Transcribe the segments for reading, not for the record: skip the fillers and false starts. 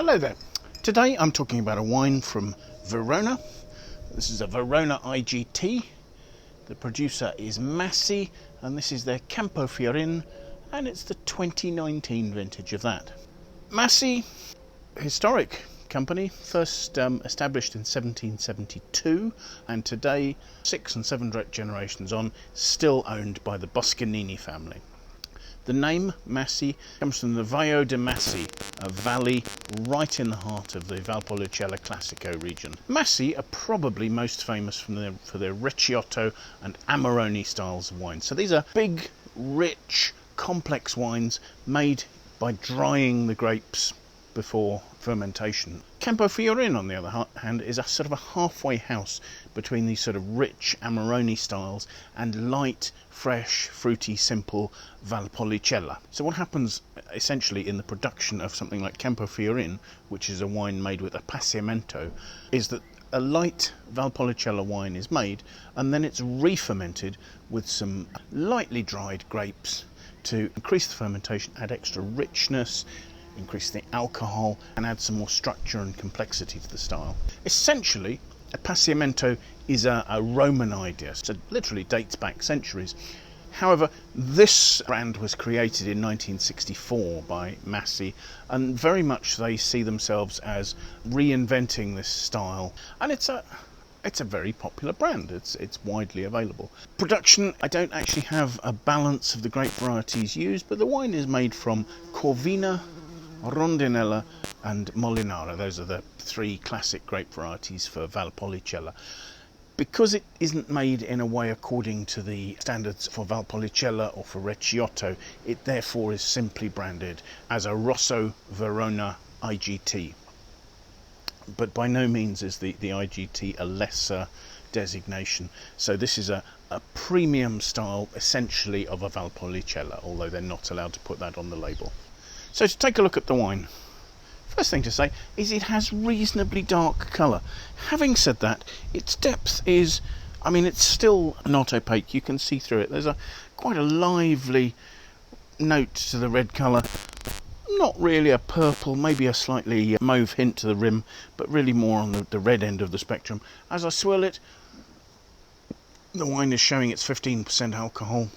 Hello there. Today I'm talking about a wine from Verona. This is a Verona IGT. The producer is Masi, and this is their Campofiorin, and it's the 2019 vintage of that. Masi, historic company, first established in 1772, and today, 6 and 7 generations on, still owned by the Boscaini family. The name Masi comes from the Vaio de Masi, a valley right in the heart of the Valpolicella Classico region. Masi are probably most famous for their Recchiotto and Amarone styles of wine. So these are big, rich, complex wines made by drying the grapes before fermentation. Campofiorin, on the other hand, is a sort of a halfway house between these sort of rich Amarone styles and light, fresh, fruity, simple Valpolicella. So what happens essentially in the production of something like Campofiorin, which is a wine made with appassimento, is that a light Valpolicella wine is made and then it's re-fermented with some lightly dried grapes to increase the fermentation, add extra richness, increase the alcohol, and add some more structure and complexity to the style. Essentially, appassimento is a Roman idea, so it literally dates back centuries. However, this brand was created in 1964 by Masi, and very much they see themselves as reinventing this style, and it's a very popular brand. It's widely available. Production, I don't actually have a balance of the grape varieties used, but the wine is made from Corvina, Rondinella and Molinara. Those are the 3 classic grape varieties for Valpolicella. Because it isn't made in a way according to the standards for Valpolicella or for Recchiotto, it therefore is simply branded as a Rosso Verona IGT. But by no means is the IGT a lesser designation. So this is a premium style, essentially, of a Valpolicella, although they're not allowed to put that on the label. So to take a look at the wine, first thing to say is it has reasonably dark colour. Having said that, its depth is, it's still not opaque. You can see through it. There's quite a lively note to the red colour. Not really a purple, maybe a slightly mauve hint to the rim, but really more on the red end of the spectrum. As I swirl it, the wine is showing its 15% alcohol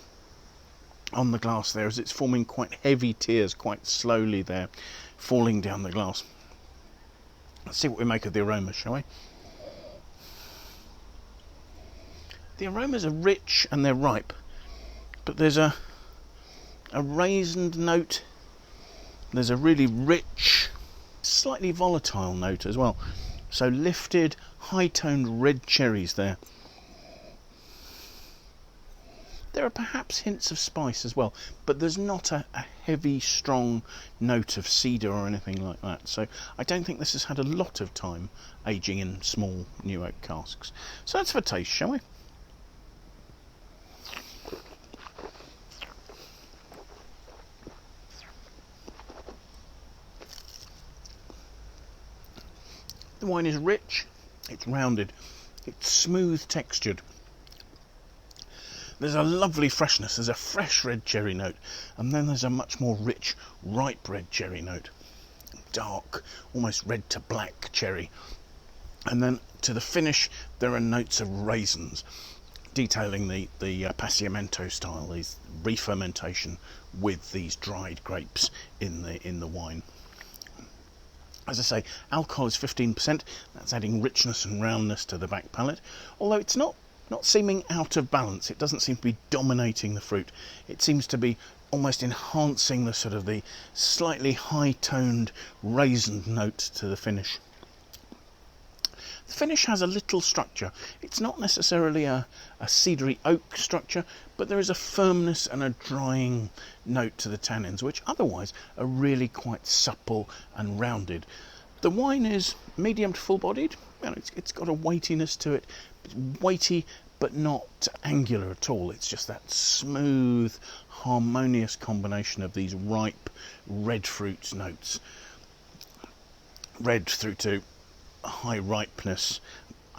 on the glass there, as it's forming quite heavy tears quite slowly there, falling down the glass. Let's see what we make of the aroma, shall we? The aromas are rich and they're ripe, but there's a raisined note. There's a really rich, slightly volatile note as well. So lifted, high-toned red cherries there. There are perhaps hints of spice as well, but there's not a heavy, strong note of cedar or anything like that. So I don't think this has had a lot of time aging in small new oak casks. So let's have a taste, shall we? The wine is rich, it's rounded, it's smooth textured. There's a lovely freshness, there's a fresh red cherry note, and then there's a much more rich, ripe red cherry note. Dark, almost red to black cherry. And then to the finish, there are notes of raisins, detailing the appassimento style, these re-fermentation with these dried grapes in the wine. As I say, alcohol is 15%, that's adding richness and roundness to the back palate, although it's not seeming out of balance. It doesn't seem to be dominating the fruit. It seems to be almost enhancing the sort of the slightly high-toned raisined note to the finish. The finish has a little structure. It's not necessarily a cedary oak structure, but there is a firmness and a drying note to the tannins, which otherwise are really quite supple and rounded. The wine is medium to full-bodied. It's got a weightiness to it. It's weighty, but not angular at all. It's just that smooth, harmonious combination of these ripe red fruit notes. Red through to high ripeness,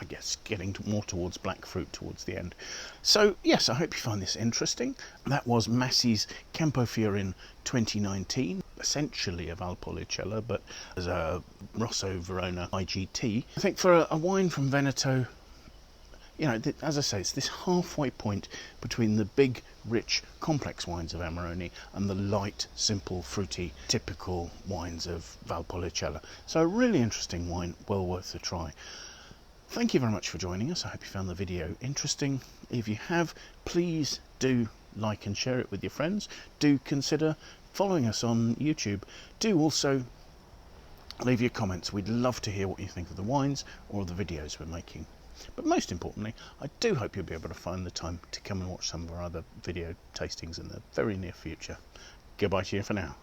I guess getting more towards black fruit towards the end. So yes, I hope you find this interesting. That was Masi's Campofiorin 2019, essentially a Valpolicella, but as a Rosso Verona IGT. I think for a wine from Veneto, you know, as I say, it's this halfway point between the big, rich, complex wines of Amarone and the light, simple, fruity, typical wines of Valpolicella. So a really interesting wine, well worth a try. Thank you very much for joining us. I hope you found the video interesting. If you have, please do like and share it with your friends. Do consider following us on YouTube. Do also leave your comments. We'd love to hear what you think of the wines or the videos we're making. But most importantly, I do hope you'll be able to find the time to come and watch some of our other video tastings in the very near future. Goodbye to you for now.